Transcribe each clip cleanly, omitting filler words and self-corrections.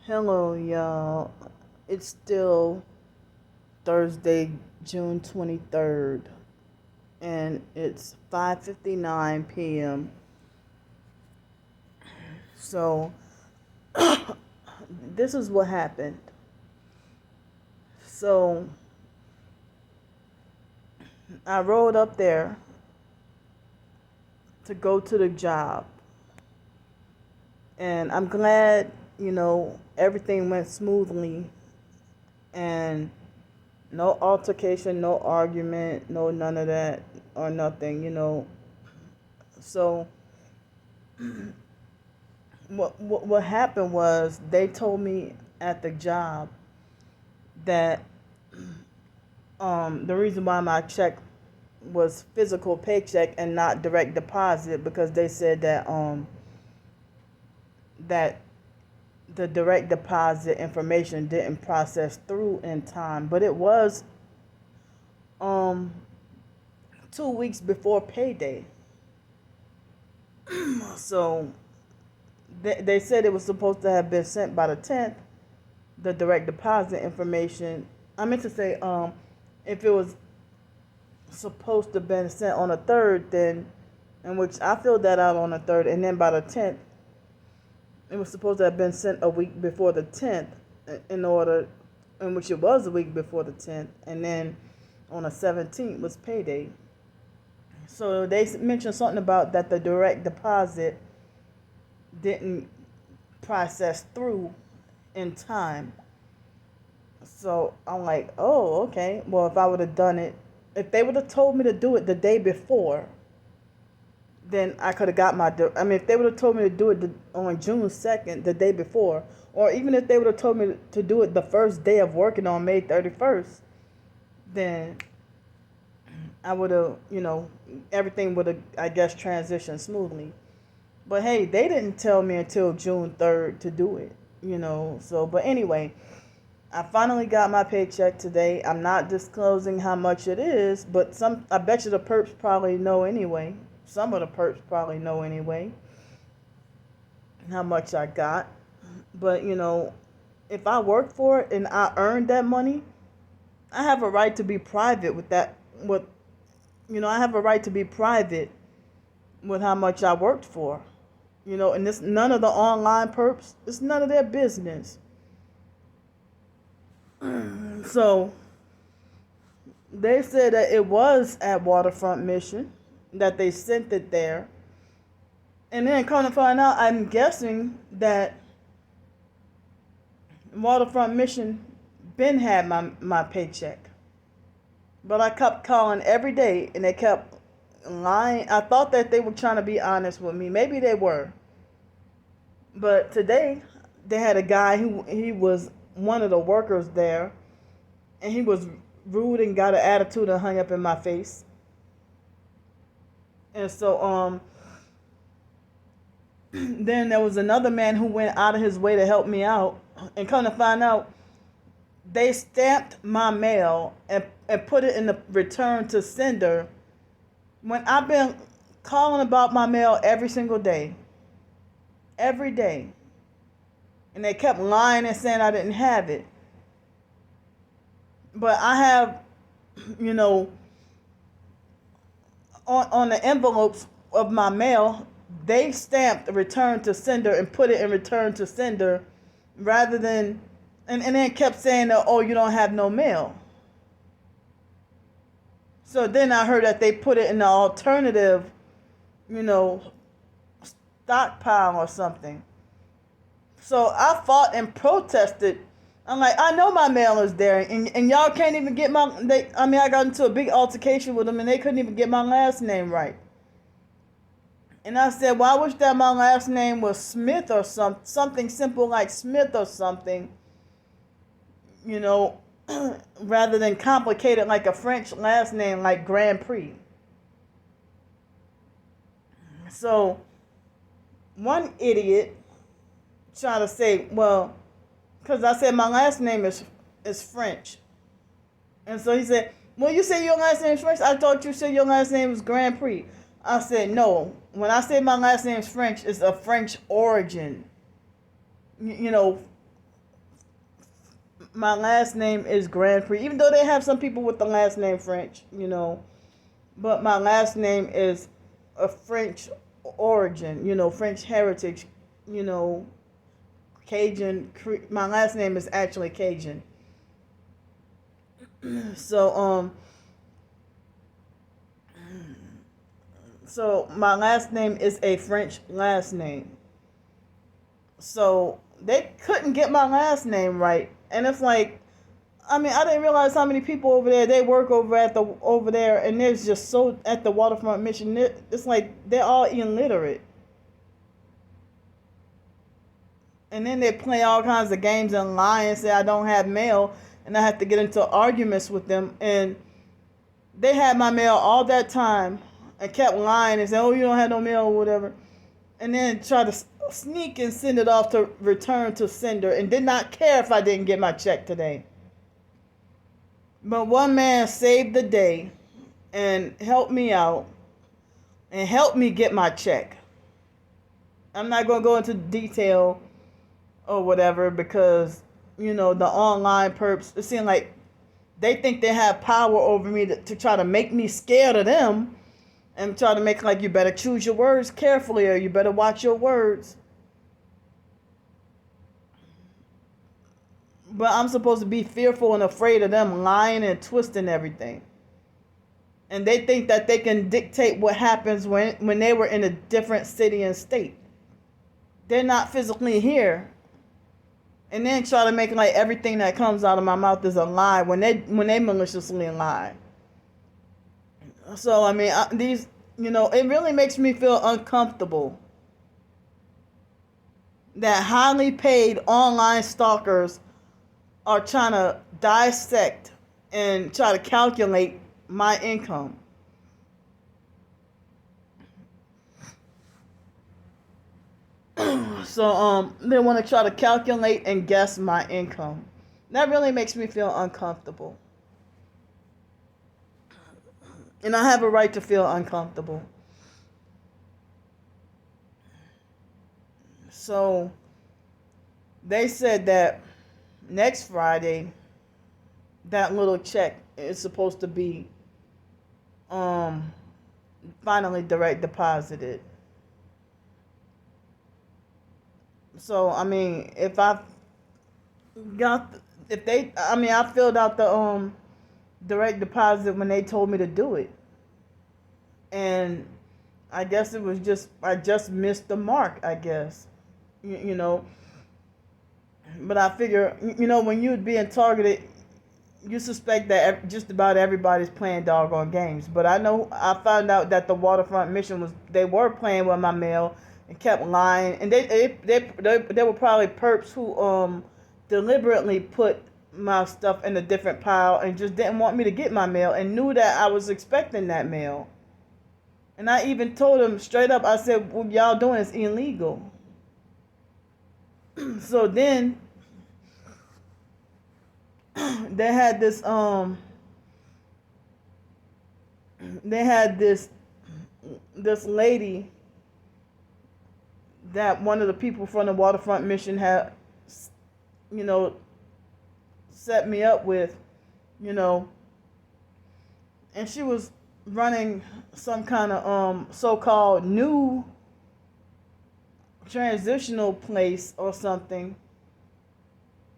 Hello, y'all. It's still Thursday, June 23rd, and it's 5:59 p.m. So, this is what happened. So, I rode up there to go to the job, and I'm glad, everything went smoothly and no altercation, no argument, no none of that or nothing. So what happened was they told me at the job that the reason why my check was physical paycheck and not direct deposit because they said that the direct deposit information didn't process through in time, but it was um 2 weeks before payday. So they said it was supposed to have been sent by the 10th, the direct deposit information. I meant to say if it was supposed to have been sent on the 3rd, then in which I filled that out on the 3rd, and then by the 10th it was supposed to have been sent a week before the 10th, in which it was a week before the 10th, and then on the 17th was payday. So they mentioned something about that the direct deposit didn't process through in time. So I'm like, oh, okay. Well, if I would have done it, if they would have told me to do it the day before, then I could have got my. If they would have told me to do it on June 2nd, the day before, or even if they would have told me to do it the first day of working on May 31st, then I would have, everything would have, I guess, transitioned smoothly. But hey, they didn't tell me until June 3rd to do it. So, but anyway, I finally got my paycheck today. I'm not disclosing how much it is, but I bet you the perps probably know anyway. Some of the perps probably know anyway how much I got. But, if I work for it and I earned that money, I have a right to be private with that. I have a right to be private with how much I worked for. And this none of the online perps, it's none of their business. So they said that it was at Waterfront Mission, that they sent it there. And then come to find out, I'm guessing that Waterfront Mission been had my paycheck. But I kept calling every day and they kept lying. I thought that they were trying to be honest with me. Maybe they were. But today they had a guy he was one of the workers there, and he was rude and got an attitude and hung up in my face. And so then there was another man who went out of his way to help me out, and come to find out they stamped my mail and put it in the return to sender when I've been calling about my mail every single day. Every day. And they kept lying and saying I didn't have it. But I have, on the envelopes of my mail, they stamped return to sender and put it in return to sender rather than, and then kept saying that, oh, you don't have no mail. So then I heard that they put it in the alternative, stockpile or something. So I fought and protested. I'm like, I know my mail is there, and y'all can't even get I got into a big altercation with them, and they couldn't even get my last name right. And I said, well, I wish that my last name was Smith or something simple like Smith or something, rather than complicated like a French last name like Grandpre. So one idiot tried to say, well, because I said my last name is French. And so he said, well, you say your last name is French? I thought you said your last name was Grandpre. I said, no. When I say my last name is French, it's of French origin. you know, my last name is Grandpre, even though they have some people with the last name French, but my last name is a French origin, French heritage, you know, Cajun. My last name is actually Cajun. So so my last name is a French last name. So they couldn't get my last name right, and it's like, I mean, I didn't realize how many people over there. They work over there, and there's just so at the waterfront mission. It's like they're all illiterate, and then they play all kinds of games and lie and say I don't have mail, and I have to get into arguments with them. And they had my mail all that time, and kept lying and say, "Oh, you don't have no mail or whatever," and then try to sneak and send it off to return to sender, and did not care if I didn't get my check today. But one man saved the day and helped me out and helped me get my check. I'm not going to go into detail or whatever because, the online perps, it seems like they think they have power over me to try to make me scared of them and try to make like you better choose your words carefully or you better watch your words. But I'm supposed to be fearful and afraid of them lying and twisting everything. And they think that they can dictate what happens when they were in a different city and state. They're not physically here. And then try to make like everything that comes out of my mouth is a lie when they maliciously lie. So, I mean, it really makes me feel uncomfortable that highly paid online stalkers are trying to dissect and try to calculate my income. So they want to try to calculate and guess my income. That really makes me feel uncomfortable. And I have a right to feel uncomfortable. So they said that next Friday, that little check is supposed to be finally direct deposited. So I mean, I filled out the direct deposit when they told me to do it, and I guess I just missed the mark. I guess, But I figure, when you're being targeted, you suspect that just about everybody's playing doggone games. But I found out that the waterfront mission they were playing with my mail and kept lying. And they were probably perps who deliberately put my stuff in a different pile and just didn't want me to get my mail and knew that I was expecting that mail. And I even told them straight up, I said, what y'all doing is illegal. So then they had this lady that one of the people from the waterfront mission had set me up with, and she was running some kind of so-called new transitional place or something.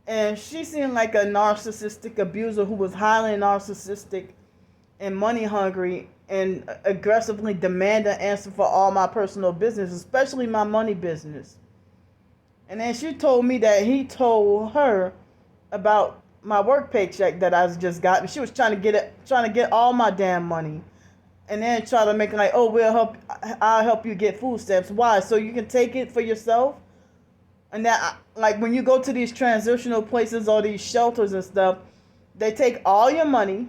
And she seemed like a narcissistic abuser who was highly narcissistic and money hungry and aggressively demanded an answer for all my personal business, especially my money business. And then she told me that he told her about my work paycheck that I just got, and she was trying to get all my damn money, and then try to make it like, oh, I'll help you get food stamps. Why? So you can take it for yourself? And that, like, when you go to these transitional places or these shelters and stuff, they take all your money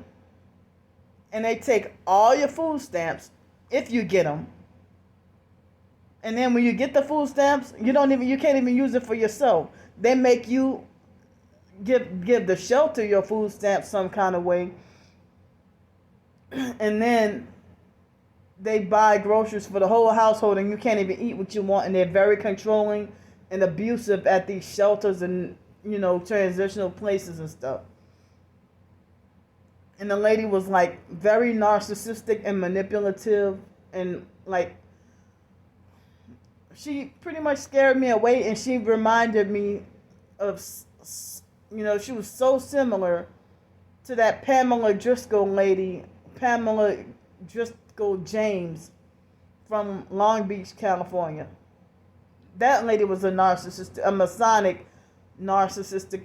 and they take all your food stamps if you get them. And then when you get the food stamps, you can't even use it for yourself. They make you give the shelter your food stamps some kind of way. And then they buy groceries for the whole household and you can't even eat what you want, and they're very controlling and abusive at these shelters and, transitional places and stuff. And the lady was like very narcissistic and manipulative, and like she pretty much scared me away, and she reminded me of, she was so similar to that Pamela Driscoll lady, Pamela Driscoll James from Long Beach, California. That lady was a narcissist, a Masonic narcissistic,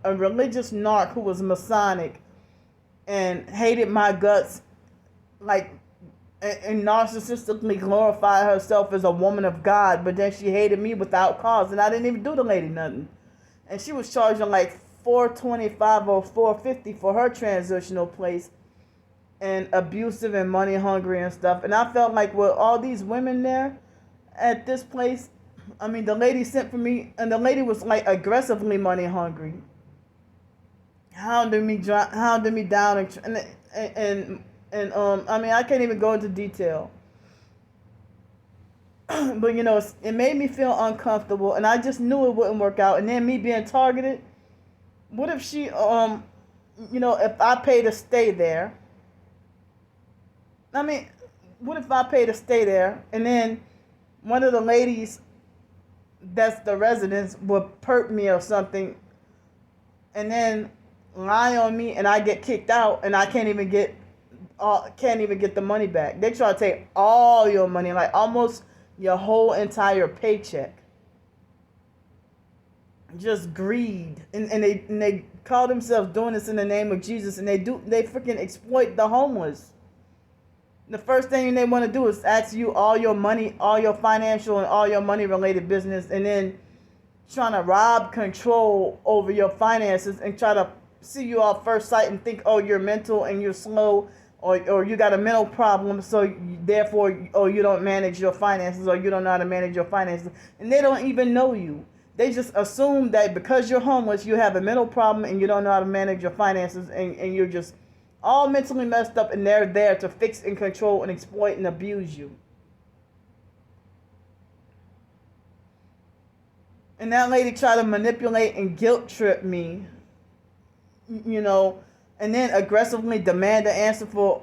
a religious narc who was Masonic and hated my guts, like, and narcissistically glorified herself as a woman of God, but then she hated me without cause, and I didn't even do the lady nothing. And she was charging like $425 or $450 for her transitional place, and abusive and money hungry and stuff. And I felt like with all these women there at this place, I mean, the lady sent for me, and the lady was like aggressively money hungry, hounding me down, and I mean, I can't even go into detail. But it made me feel uncomfortable, and I just knew it wouldn't work out. And then me being targeted, what if she, if I pay to stay there? I mean, what if I pay to stay there, and then one of the ladies that's the residents would perp me or something, and then lie on me, and I get kicked out, and I can't even get the money back. They try to take all your money, like almost your whole entire paycheck. Just greed, and they call themselves doing this in the name of Jesus, and they freaking exploit the homeless. The first thing they want to do is ask you all your money, all your financial and all your money related business, and then trying to rob control over your finances and try to see you off first sight and think, oh, you're mental and you're slow, or you got a mental problem, so therefore, you don't manage your finances, or you don't know how to manage your finances. And they don't even know you. They just assume that because you're homeless, you have a mental problem and you don't know how to manage your finances, and you're just all mentally messed up, and they're there to fix and control and exploit and abuse you. And that lady tried to manipulate and guilt trip me, and then aggressively demand an answer for,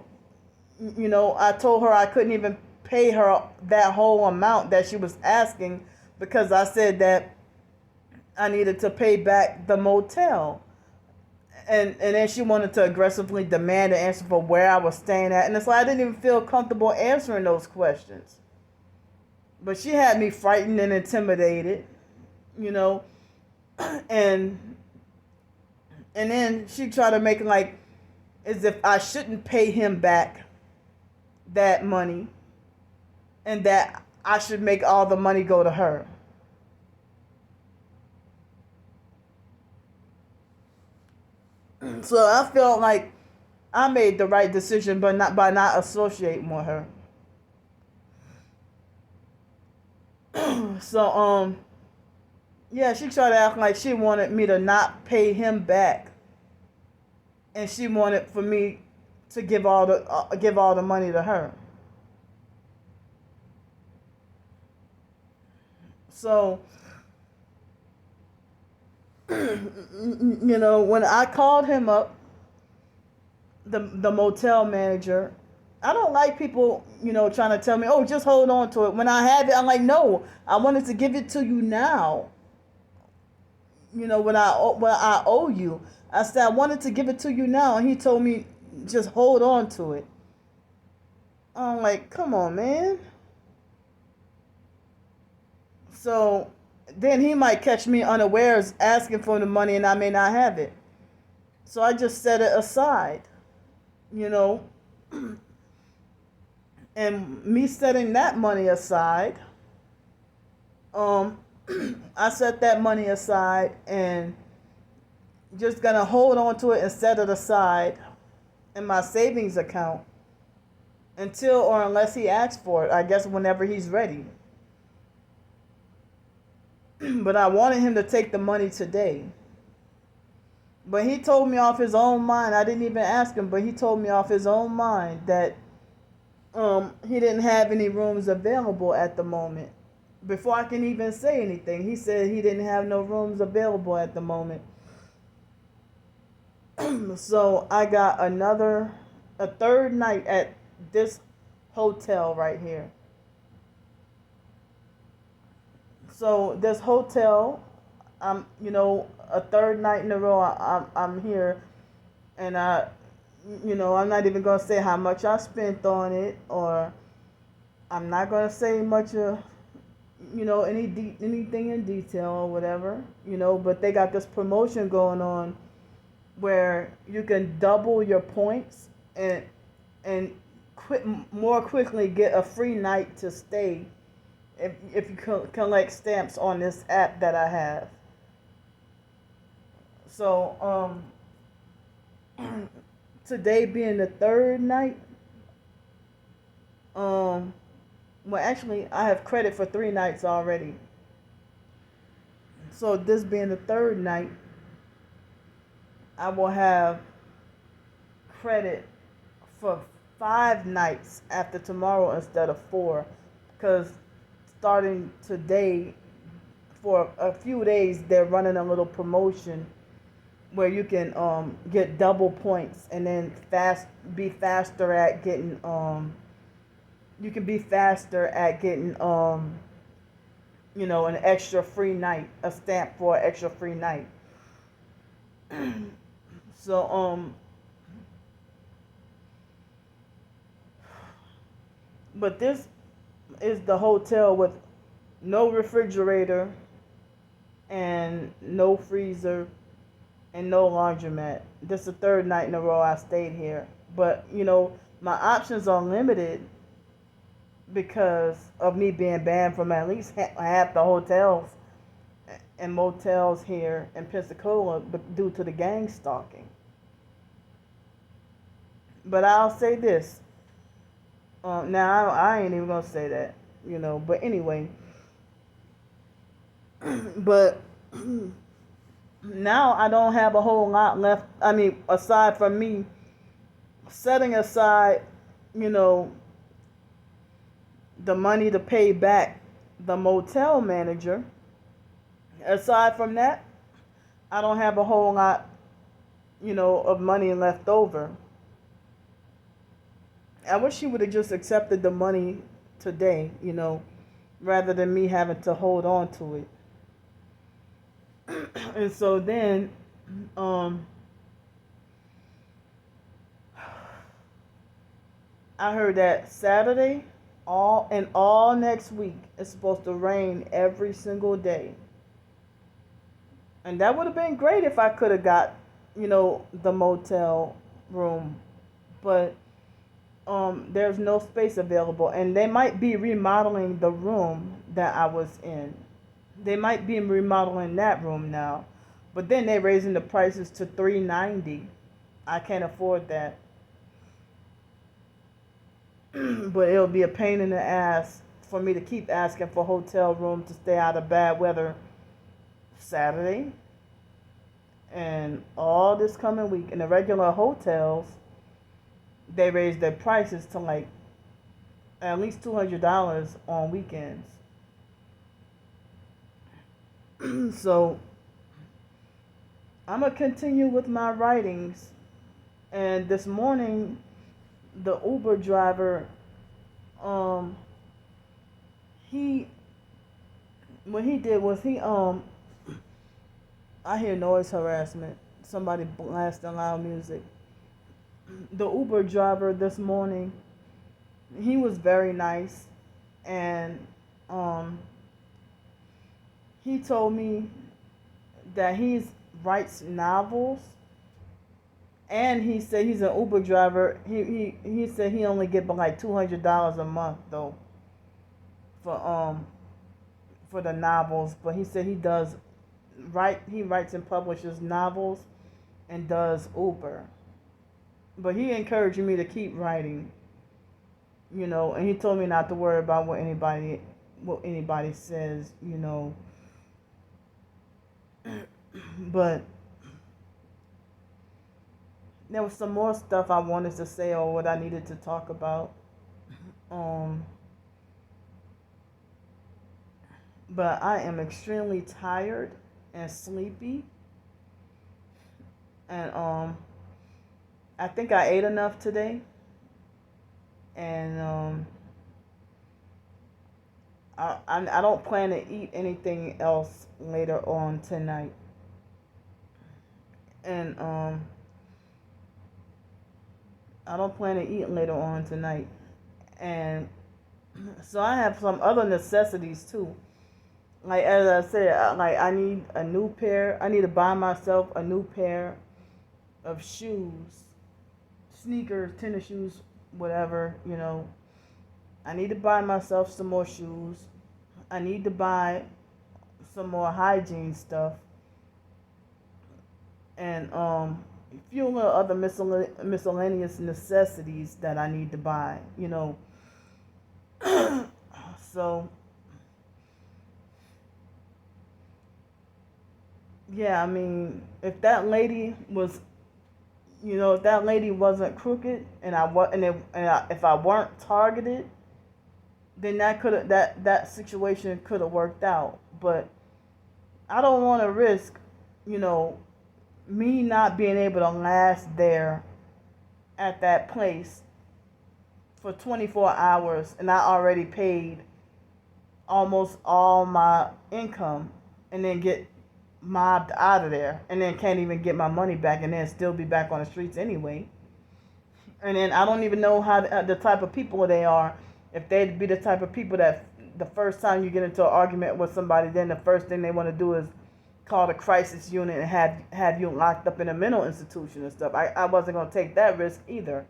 I told her I couldn't even pay her that whole amount that she was asking, because I said that I needed to pay back the motel. And then she wanted to aggressively demand an answer for where I was staying at. And it's like I didn't even feel comfortable answering those questions. But she had me frightened and intimidated, and then she tried to make it like as if I shouldn't pay him back that money, and that I should make all the money go to her. So I felt like I made the right decision, but not by not associating with her. So yeah, she tried to act like she wanted me to not pay him back, and she wanted for me to give all the money to her. So when I called him up, the motel manager, I don't like people, trying to tell me, oh, just hold on to it. When I have it, I'm like, no, I wanted to give it to you now. When I owe you. I said, I wanted to give it to you now. And he told me, just hold on to it. I'm like, come on, man. So then he might catch me unawares asking for the money, and I may not have it. So I just set it aside, And me setting that money aside, I set that money aside and just gonna hold on to it and set it aside in my savings account until or unless he asks for it, I guess whenever he's ready. But I wanted him to take the money today. But he told me off his own mind. I didn't even ask him, but he told me off his own mind that he didn't have any rooms available at the moment before I can even say anything, he said he didn't have no rooms available at the moment. So I got a third night at this hotel right here. So this hotel, a third night in a row, I'm here, and I'm not even gonna say how much I spent on it, or I'm not gonna say much of, anything in detail or whatever, But they got this promotion going on where you can double your points and more quickly get a free night to stay if you collect stamps on this app that I have. So today being the third night, well, actually I have credit for 3 nights already. So this being the third night, I will have credit for 5 nights after tomorrow instead of 4, because starting today, for a few days, they're running a little promotion where you can get double points and then be faster at getting you can be faster at getting an extra free night, a stamp for an extra free night. So but this is the hotel with no refrigerator and no freezer and no laundromat. This is the third night in a row I stayed here. But, my options are limited because of me being banned from at least half the hotels and motels here in Pensacola due to the gang stalking. But I'll say this. Now, I ain't even going to say that, But anyway. But now I don't have a whole lot left. I mean, aside from me setting aside, the money to pay back the motel manager. Aside from that, I don't have a whole lot, of money left over. I wish she would have just accepted the money today, rather than me having to hold on to it. And so then, I heard that Saturday, all next week, it's supposed to rain every single day. And that would have been great if I could have got, the motel room. But there's no space available. And they might be remodeling the room that I was in. They might be remodeling that room now. But then they're raising the prices to $390. I can't afford that. But it'll be a pain in the ass for me to keep asking for hotel room to stay out of bad weather Saturday and all this coming week. In the regular hotels, they raised their prices to like at least $200 on weekends. So I'm going to continue with my writings. And this morning, the Uber driver, what he did was I hear noise harassment. Somebody blasting loud music. The Uber driver this morning, he was very nice, and he told me that he writes novels, and he said he's an Uber driver. He said he only get like $200 a month though for the novels, but he said he writes and publishes novels and does Uber. But he encouraged me to keep writing, and he told me not to worry about what anybody says, But there was some more stuff I wanted to say or what I needed to talk about. but I am extremely tired and sleepy, and I think I ate enough today, and I don't plan to eat anything else later on tonight, and I don't plan to eat later on tonight, and so I have some other necessities too. Like as I said, like I need a new pair. I need to buy myself a new pair of shoes, sneakers, tennis shoes, whatever. I need to buy myself some more shoes. I need to buy some more hygiene stuff, and a few little other miscellaneous necessities that I need to buy. So yeah, I mean, if that lady was, if that lady wasn't crooked, and if I weren't targeted, then that situation could have worked out. But I don't want to risk, you know, me not being able to last there at that place for 24 hours, and I already paid almost all my income, and then get mobbed out of there, and then can't even get my money back, and then still be back on the streets anyway. And then I don't even know how the type of people they are. If they'd be the type of people that the first time you get into an argument with somebody, then the first thing they want to do is call the crisis unit and have you locked up in a mental institution and stuff. I wasn't gonna take that risk either.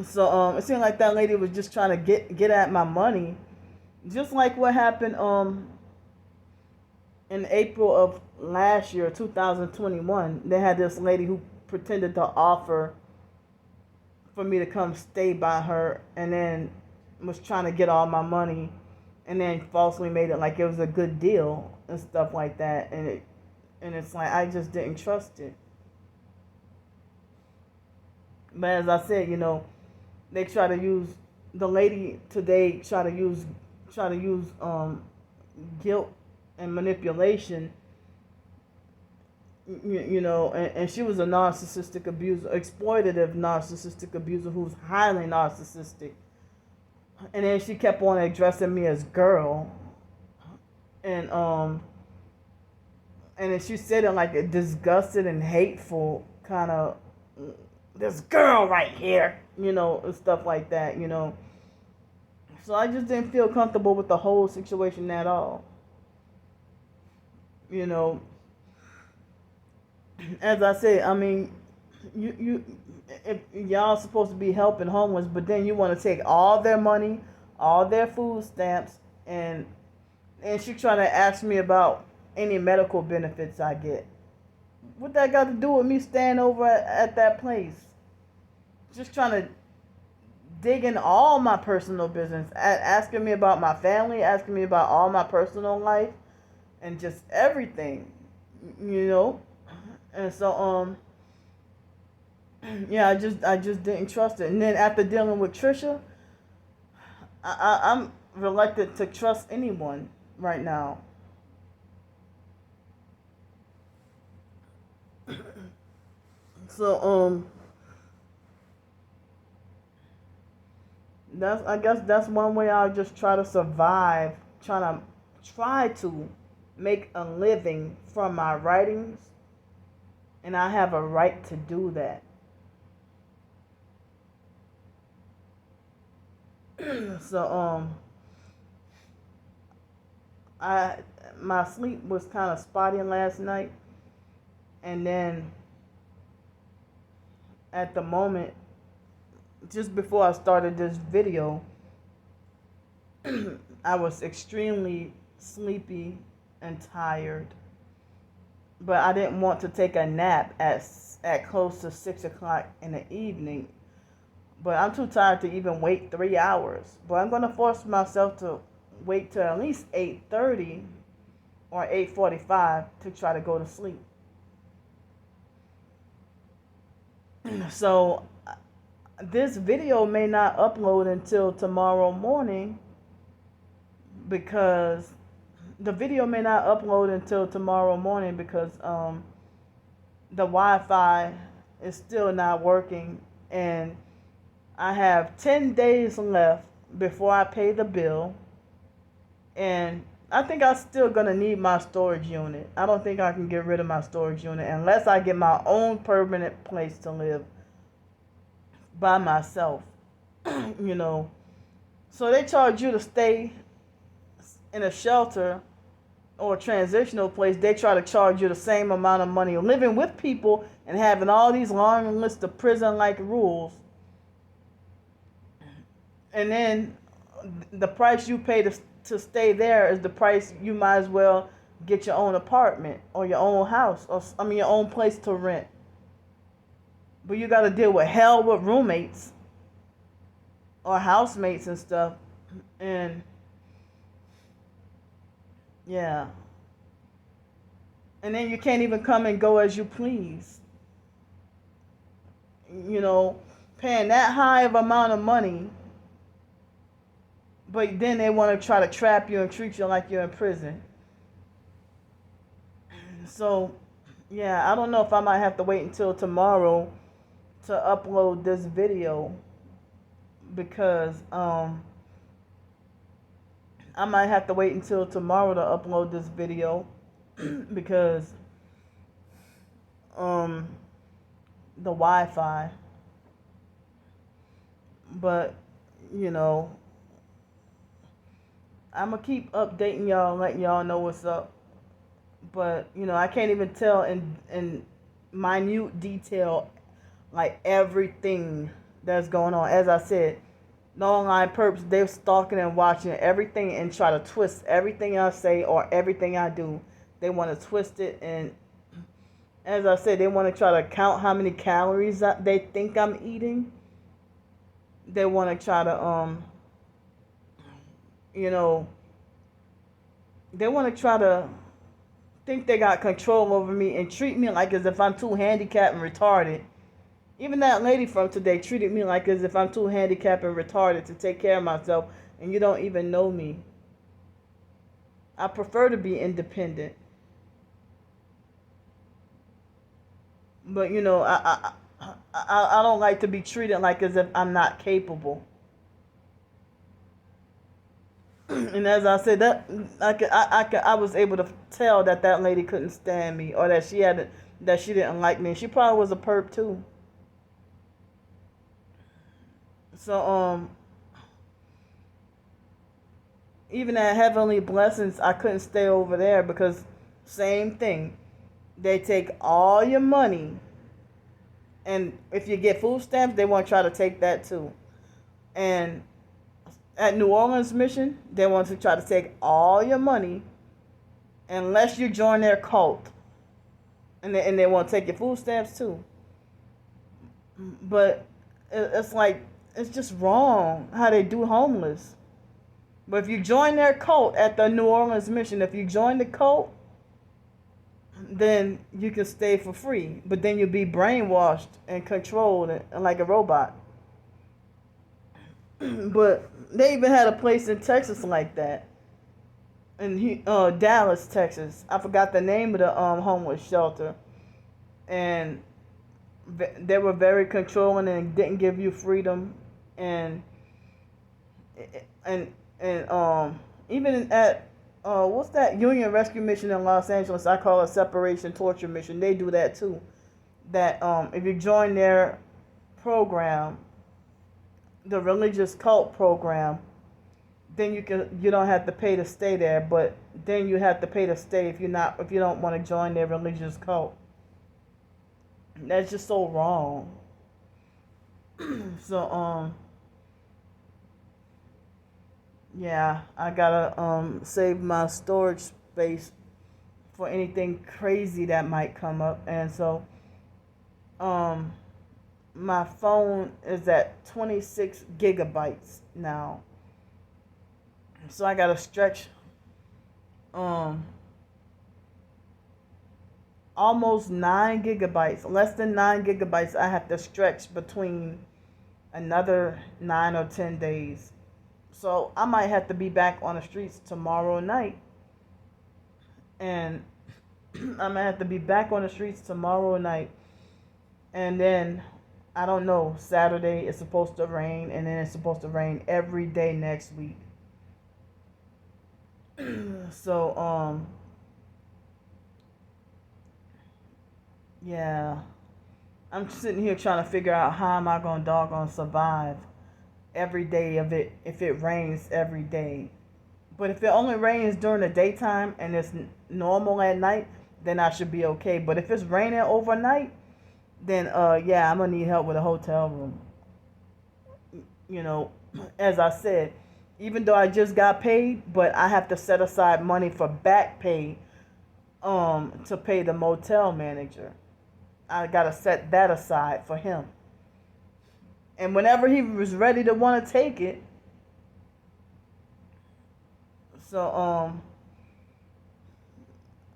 So it seemed like that lady was just trying to get at my money, just like what happened in April of last year, 2021. They had this lady who pretended to offer for me to come stay by her, and then was trying to get all my money, and then falsely made it like it was a good deal and stuff like that. And it's like I just didn't trust it. But as I said, they try to use the lady today. Try to use guilt and manipulation. And she was a narcissistic abuser, exploitative narcissistic abuser who's highly narcissistic. And then she kept on addressing me as girl, and then she said it like a disgusted and hateful kind of, this girl right here, and stuff like that. So I just didn't feel comfortable with the whole situation at all. As I said, I mean, if y'all supposed to be helping homeless, but then you want to take all their money, all their food stamps, and she trying to ask me about any medical benefits I get. What that got to do with me staying over at that place? Just trying to dig in all my personal business, asking me about my family, asking me about all my personal life, and just everything, And so yeah, I just didn't trust it. And then after dealing with Trisha, I'm reluctant to trust anyone right now. So I guess that's one way I'll just try to survive, try to make a living from my writings, and I have a right to do that. So my sleep was kind of spotty last night, and then at the moment, just before I started this video, I was extremely sleepy and tired, but I didn't want to take a nap at close to 6 o'clock in the evening. But I'm too tired to even wait 3 hours. But I'm gonna force myself to wait till at least 8:30 or 8:45 to try to go to sleep. So this video may not upload until tomorrow morning, because the video may not upload until tomorrow morning because the Wi-Fi is still not working, and I have 10 days left before I pay the bill, and I think I'm still gonna need my storage unit. I don't think I can get rid of my storage unit unless I get my own permanent place to live by myself. you know. So they charge you to stay in a shelter or a transitional place. They try to charge you the same amount of money living with people and having all these long lists of prison-like rules. And then the price you pay to stay there is the price you might as well get your own apartment or your own house, or your own place to rent. But you got to deal with hell with roommates or housemates and stuff. And yeah. And then you can't even come and go as you please. Paying that high of amount of money, but then they want to try to trap you and treat you like you're in prison. So, yeah, I don't know if I might have to wait until tomorrow to upload this video, because I might have to wait until tomorrow to upload this video because the Wi-Fi. But I'm gonna keep updating y'all, letting y'all know what's up. But I can't even tell in minute detail like everything that's going on. As I said, no online perps, they're stalking and watching everything and try to twist everything I say or everything I do. They want to twist it, and as I said, they want to try to count how many calories they think I'm eating. They want to try to they want to try to think they got control over me and treat me like as if I'm too handicapped and retarded. Even that lady from today treated me like as if I'm too handicapped and retarded to take care of myself, and you don't even know me. I prefer to be independent. But I don't like to be treated like as if I'm not capable. And as I said, that I was able to tell that lady couldn't stand me, or that she didn't like me. She probably was a perp too. So even at Heavenly Blessings, I couldn't stay over there because same thing. They take all your money, and if you get food stamps, they want to try to take that too. And at New Orleans Mission, they want to try to take all your money unless you join their cult. And they want to take your food stamps too. But it's like, it's just wrong how they do homeless. But if you join their cult at the New Orleans Mission, if you join the cult, then you can stay for free. But then you'll be brainwashed and controlled and like a robot. But they even had a place in Texas like that. In Dallas, Texas. I forgot the name of the homeless shelter. And they were very controlling and didn't give you freedom. And even at what's that Union Rescue Mission in Los Angeles? I call it Separation Torture Mission. They do that too. That if you join their program, the religious cult program, then you don't have to pay to stay there, but then you have to pay to stay if you don't want to join their religious cult. That's just so wrong. So yeah, I gotta save my storage space for anything crazy that might come up. And so my phone is at 26 gigabytes now. So I gotta stretch almost 9 gigabytes, less than 9 gigabytes I have to stretch between another 9 or 10 days. So I might have to be back on the streets tomorrow night. And I'm going to have to be back on the streets tomorrow night. And then, I don't know, Saturday it's supposed to rain. And then it's supposed to rain every day next week. So, yeah. I'm sitting here trying to figure out how am I going to doggone survive every day of it if it rains every day. But if it only rains during the daytime and it's normal at night, then I should be okay. But if it's raining overnight, then yeah, I'm gonna need help with a hotel room. You know, as I said, even though I just got paid, but I have to set aside money for back pay to pay the motel manager. I gotta set that aside for him. And whenever he was ready to want to take it, so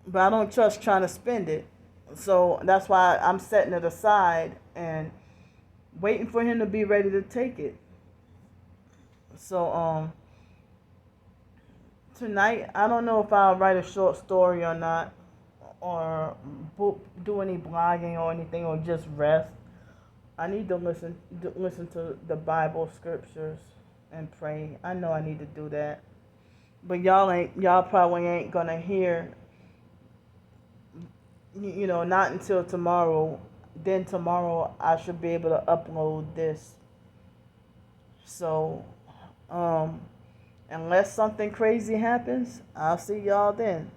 but I don't trust trying to spend it. So that's why I'm setting it aside and waiting for him to be ready to take it. So tonight I don't know if I'll write a short story or not, or do any blogging or anything, or just rest. I need to listen to the Bible scriptures and pray. I know I need to do that. But y'all probably ain't gonna hear, not until tomorrow. Then tomorrow I should be able to upload this. So, unless something crazy happens, I'll see y'all then.